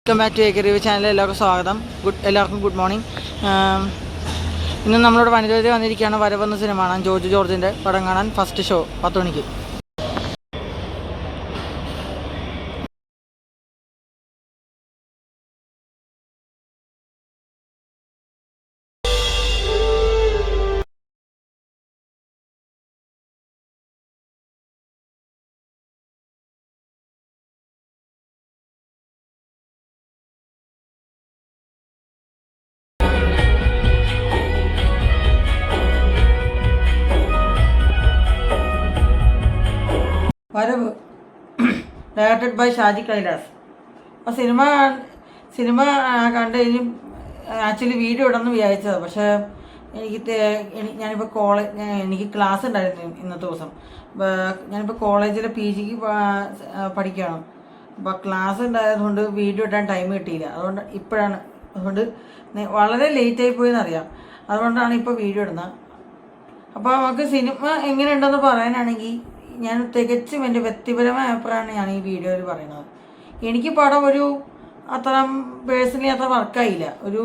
Welcome back to a review channel. എല്ലാവർക്കും സ്വാഗതം. എല്ലാവർക്കും ഗുഡ് മോർണിംഗ്. ഇന്ന് നമ്മളോട് വനിതയിൽ വന്നിരിക്കുകയാണ് വരവെന്ന സിനിമ കാണാൻ. ജോർജ് ജോർജിൻ്റെ പടം കാണാൻ ഫസ്റ്റ് ഷോ 10 മണിക്ക്. വരവ് ഡയറക്റ്റഡ് ബൈ ഷാജി കൈലാസ്. അപ്പോൾ സിനിമ കണ്ട് കഴിഞ്ഞ് ആക്ച്വലി വീഡിയോ ഇടണമെന്ന് വിചാരിച്ചതാണ്. പക്ഷേ ഞാനിപ്പോൾ എനിക്ക് ക്ലാസ് ഉണ്ടായിരുന്നു ഇന്നത്തെ ദിവസം. ഞാനിപ്പോൾ കോളേജിലെ PGക്ക് പഠിക്കുകയാണ്. അപ്പോൾ ക്ലാസ് ഉണ്ടായതുകൊണ്ട് വീഡിയോ ഇടാൻ ടൈം കിട്ടിയില്ല. അതുകൊണ്ട് വളരെ ലേറ്റായി പോയെന്നറിയാം. അതുകൊണ്ടാണ് ഇപ്പോൾ വീഡിയോ ഇടുന്നത്. അപ്പോൾ നമുക്ക് സിനിമ എങ്ങനെയുണ്ടെന്ന് പറയാനാണെങ്കിൽ ഞാൻ തികച്ചും എൻ്റെ വ്യക്തിപരമായ അഭിപ്രായമാണ് ഞാൻ ഈ വീഡിയോയിൽ പറയുന്നത്. എനിക്ക് പടം അത്ര പേഴ്സണലി അത്ര വർക്കായില്ല. ഒരു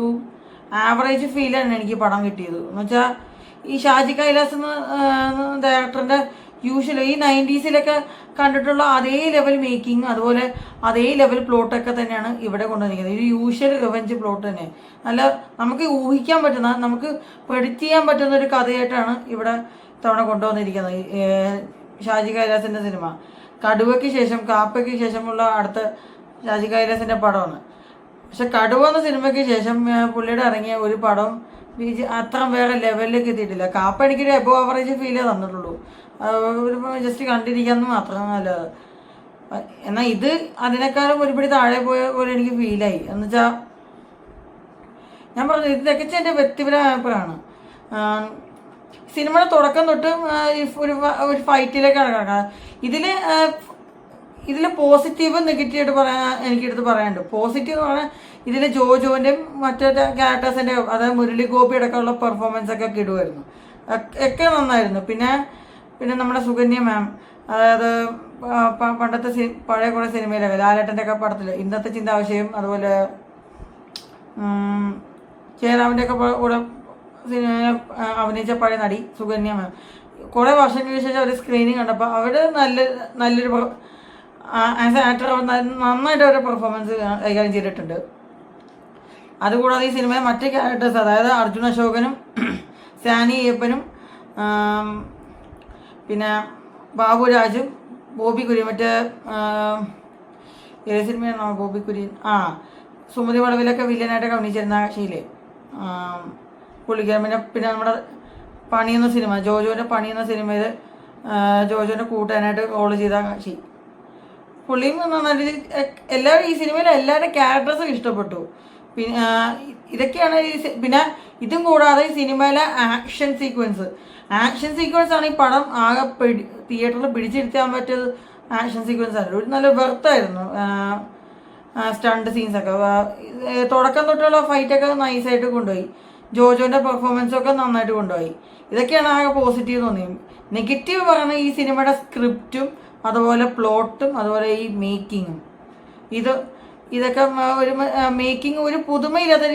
ആവറേജ് ഫീലാണ് എനിക്ക് പടം കിട്ടിയത്. എന്ന് വെച്ചാൽ ഈ ഷാജി കൈലാസ് ഡയറക്ടറിൻ്റെ യൂഷ്വൽ ഈ 90s കണ്ടിട്ടുള്ള അതേ ലെവൽ മേക്കിംഗ്, അതുപോലെ അതേ ലെവൽ പ്ലോട്ടൊക്കെ തന്നെയാണ് ഇവിടെ കൊണ്ടുവന്നിരിക്കുന്നത്. ഒരു യൂഷ്വൽ റിവെഞ്ച് പ്ലോട്ട് തന്നെ. നല്ല നമുക്ക് ഊഹിക്കാൻ പറ്റുന്ന, നമുക്ക് പ്രെഡിക്റ്റ് ചെയ്യാൻ പറ്റുന്ന ഒരു കഥയായിട്ടാണ് ഇവിടെ തവണ കൊണ്ടുവന്നിരിക്കുന്നത് ഷാജി കൈലാസിൻ്റെ സിനിമ. കടുവയ്ക്ക് ശേഷം, കാപ്പയ്ക്ക് ശേഷമുള്ള അടുത്ത ഷാജി കൈലാസിൻ്റെ പടമാണ്. പക്ഷെ കടുവ എന്ന സിനിമയ്ക്ക് ശേഷം പുള്ളിയുടെ ഇറങ്ങിയ ഒരു പടം അത്ര വേറെ ലെവലിലേക്ക് എത്തിയിട്ടില്ല. കാപ്പ എനിക്കൊരു എബോ ആവറേജ് ഫീലേ തന്നിട്ടുള്ളൂ. ഒരു ജസ്റ്റ് കണ്ടിരിക്കാമെന്ന് മാത്രമല്ല. എന്നാൽ ഇത് അതിനേക്കാളും ഒരുപടി താഴെ പോയ പോലെ എനിക്ക് ഫീലായി. എന്നുവെച്ചാൽ ഞാൻ പറഞ്ഞത് ഇത് തികച്ച എൻ്റെ വ്യക്തിപരമായ അഭിപ്രായമാണ്. സിനിമയുടെ തുടക്കം തൊട്ട് ഒരു ഫൈറ്റിലേക്കാണ് കിടക്കുന്നത്. ഇതിൽ പോസിറ്റീവ് നെഗറ്റീവായിട്ട് എനിക്കെടുത്ത് പറയാനുണ്ട്. പോസിറ്റീവ് എന്ന് പറഞ്ഞാൽ ഇതിൽ ജോജോൻ്റെയും മറ്റേ ക്യാരക്ടേഴ്സിൻ്റെ, അതായത് മുരളി ഗോപിയടക്കമുള്ള പെർഫോമൻസ് ഒക്കെ ഇടുമായിരുന്നു. ഒക്കെ നന്നായിരുന്നു. പിന്നെ നമ്മുടെ സുകന്യ മാം, അതായത് പണ്ടത്തെ പഴയ കുറേ സിനിമയിലൊക്കെ ലാലേട്ടൻ്റെ ഒക്കെ പടത്തിൽ ഇന്നത്തെ ചിന്താവിഷയം, അതുപോലെ ജയറാമിൻ്റെ ഒക്കെ കൂടെ അഭിനയിച്ച പഴയ നടി സുകന്യ മാം. കുറേ വർഷങ്ങൾക്ക് ശേഷം അവർ സ്ക്രീനിങ് കണ്ടപ്പോൾ അവർ നല്ലൊരു ആസ് എ ആക്ടർ നന്നായിട്ട് അവരുടെ പെർഫോമൻസ് കൈകാര്യം ചെയ്തിട്ടുണ്ട്. അതുകൂടാതെ ഈ സിനിമയിൽ മറ്റ് ക്യാരക്ടേഴ്സ്, അതായത് അർജുൻ അശോകനും സാനി അയ്യപ്പനും പിന്നെ ബാബുരാജും ബോബി കുര്യൻ, മറ്റേ ഏത് സിനിമയാണോ ബോബി കുര്യൻ, സുമതി വളവിലൊക്കെ വില്ലനായിട്ടൊക്കെ അഭിനയിച്ചിരുന്ന ശീലേ പുള്ളിക്കാരൻ. പിന്നെ നമ്മുടെ പണിയെന്ന സിനിമ, ജോജോൻ്റെ പണിയെന്ന സിനിമയിൽ ജോജോൻ്റെ കൂട്ടാനായിട്ട് റോൾ ചെയ്ത കാശി പുള്ളിയും നന്നായിട്ട് ഈ സിനിമയിലെ എല്ലാവരുടെ ക്യാരക്ടേഴ്സും ഇഷ്ടപ്പെട്ടു. പിന്നെ ഇതൊക്കെയാണ് പിന്നെ ഇതും കൂടാതെ ഈ സിനിമയിലെ ആക്ഷൻ സീക്വൻസ് ആണ് ഈ പടം ആകെ തിയേറ്ററിൽ പിടിച്ചിരുത്താൻ പറ്റിയത്. ആക്ഷൻ സീക്വൻസ് ആണ് ഒരു നല്ല വെർത്തായിരുന്നു. സ്റ്റണ്ട് സീൻസൊക്കെ തുടക്കം തൊട്ടുള്ള ഫൈറ്റൊക്കെ നൈസായിട്ട് കൊണ്ടുപോയി. ജോജോൻ്റെ പെർഫോമൻസൊക്കെ നന്നായിട്ട് കൊണ്ടുപോയി. ഇതൊക്കെയാണ് ആകെ പോസിറ്റീവ് തോന്നിയത്. നെഗറ്റീവ് പറയുന്നത് ഈ സിനിമയുടെ സ്ക്രിപ്റ്റും, അതുപോലെ പ്ലോട്ടും, അതുപോലെ ഈ മേക്കിങ്ങും. ഇതൊക്കെ ഒരു മേക്കിംഗ് ഒരു പുതുമയില്ലാത്ത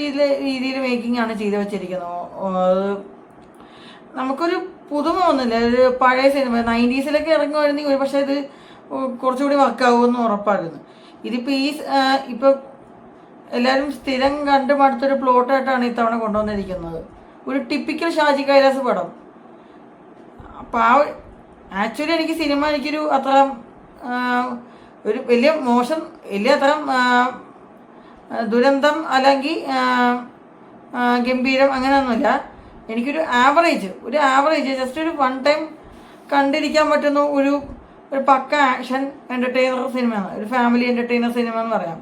രീതിയിൽ മേക്കിംഗ് ആണ് ചെയ്തു വെച്ചിരിക്കുന്നത്. നമുക്കൊരു പുതുമ ഒന്നുമില്ല. ഒരു പഴയ സിനിമ 90s ഇറങ്ങുമായിരുന്നെങ്കിൽ ഒരു പക്ഷേ ഇത് കുറച്ചുകൂടി വർക്കാവുമെന്ന് ഉറപ്പായിരുന്നു. ഇതിപ്പോൾ ഇപ്പോൾ എല്ലാവരും സ്ഥിരം കണ്ടു മടുത്തൊരു പ്ലോട്ടായിട്ടാണ് ഇത്തവണ കൊണ്ടുവന്നിരിക്കുന്നത്. ഒരു ടിപ്പിക്കൽ ഷാജി കൈലാസ് പടം. അപ്പോൾ ആക്ച്വലി എനിക്ക് സിനിമ എനിക്കൊരു അത്ര ഒരു വലിയ അത്ര ദുരന്തം അല്ലെങ്കിൽ ഗംഭീരം അങ്ങനെയൊന്നുമില്ല. എനിക്കൊരു ആവറേജ് ജസ്റ്റ് ഒരു വൺ ടൈം കണ്ടിരിക്കാൻ പറ്റുന്ന ഒരു പക്ക ആക്ഷൻ എൻ്റർടൈനർ സിനിമയാണ്. ഒരു ഫാമിലി എൻ്റർടൈനർ സിനിമ എന്ന് പറയാം.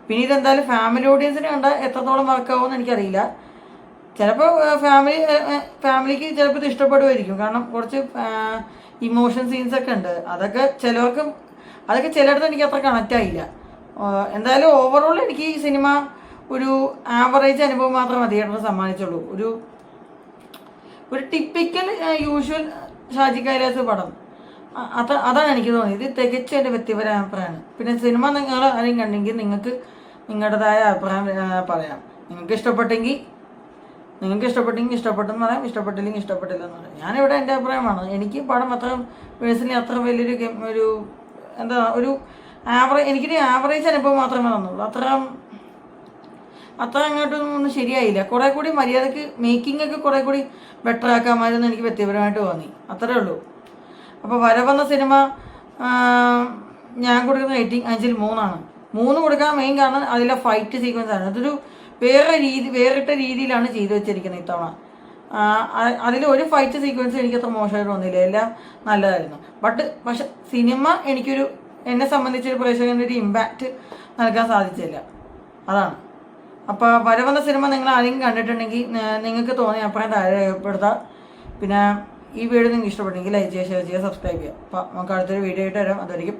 പിന്നെ ഇതെന്തായാലും ഫാമിലി ഓഡിയൻസിന് കണ്ടാൽ എത്രത്തോളം വർക്കാവുമെന്ന് എനിക്കറിയില്ല. ചിലപ്പോൾ ഫാമിലിക്ക് ചിലപ്പോൾ ഇത് ഇഷ്ടപ്പെടുമായിരിക്കും. കാരണം കുറച്ച് ഇമോഷൻ സീൻസൊക്കെ ഉണ്ട്. അതൊക്കെ ചിലയിടത്ത് എനിക്ക് അത്ര കണക്റ്റ് ആയില്ല. എന്തായാലും ഓവറോൾ എനിക്ക് ഈ സിനിമ ഒരു ആവറേജ് അനുഭവം മാത്രമേ തിയേറ്ററിൽ സമ്മാനിച്ചുള്ളൂ. ഒരു ടിപ്പിക്കൽ യൂഷ്വൽ ഷാജി കൈലാസ് പടം. അതാണ് എനിക്ക് തോന്നിയത്. ഇത് തികച്ചും എൻ്റെ വ്യക്തിപരമായ അഭിപ്രായമാണ്. പിന്നെ സിനിമ നിങ്ങൾ ആരെയും കണ്ടെങ്കിൽ നിങ്ങൾക്ക് നിങ്ങളുടേതായ അഭിപ്രായം പറയാം. നിങ്ങൾക്ക് ഇഷ്ടപ്പെട്ടെങ്കിൽ ഇഷ്ടപ്പെട്ടെന്ന് പറയാം, ഇഷ്ടപ്പെട്ടില്ലെങ്കിൽ ഇഷ്ടപ്പെട്ടില്ലെന്ന് പറയാം. ഞാനിവിടെ എൻ്റെ അഭിപ്രായമാണ്. എനിക്ക് പടം അത്ര പേഴ്സണലി അത്ര വലിയൊരു ഒരു എന്താ ഒരു എനിക്കൊരു ആവറേജ് അനുഭവം മാത്രമേ തന്നുള്ളൂ. അത്ര അങ്ങോട്ടൊന്നും ശരിയായില്ല. കുറേ കൂടി മര്യാദക്ക് മേക്കിംഗ് ഒക്കെ കുറേ കൂടി ബെറ്റർ ആക്കാമായിരുന്നു എനിക്ക് വ്യക്തിപരമായിട്ട് തോന്നി. അത്രേ ഉള്ളൂ. അപ്പോൾ വരവെന്ന സിനിമ ഞാൻ കൊടുക്കുന്ന റേറ്റിംഗ് 5-ൽ 3 കൊടുക്കാൻ മെയിൻ കാരണം അതിലെ ഫൈറ്റ് സീക്വൻസ് ആണ്. അതൊരു വേറിട്ട രീതിയിലാണ് ചെയ്തു വെച്ചിരിക്കുന്നത് ഇത്തവണ. അതിൽ ഒരു ഫൈറ്റ് സീക്വൻസ് എനിക്ക് അത്ര മോശമായിട്ട് തോന്നിയില്ല, എല്ലാം നല്ലതായിരുന്നു. പക്ഷെ സിനിമ എന്നെ സംബന്ധിച്ചൊരു പ്രേക്ഷകൻ്റെ ഒരു ഇമ്പാക്റ്റ് നൽകാൻ സാധിച്ചില്ല. അതാണ്. അപ്പോൾ വരവെന്ന സിനിമ നിങ്ങൾ ആരെങ്കിലും കണ്ടിട്ടുണ്ടെങ്കിൽ നിങ്ങൾക്ക് തോന്നിയ അഭിപ്രായം താഴെ രേഖപ്പെടുത്താം. പിന്നെ ഈ വീഡിയോ നിങ്ങൾക്ക് ഇഷ്ടപ്പെട്ടെങ്കിൽ ലൈക്ക് ചെയ്യുക, ഷെയർ ചെയ്യുക, സബ്സ്ക്രൈബ് ചെയ്യുക. അപ്പോൾ നമുക്ക് അടുത്തൊരു വീഡിയോ ആയിട്ട് വരാം. അതായിരിക്കും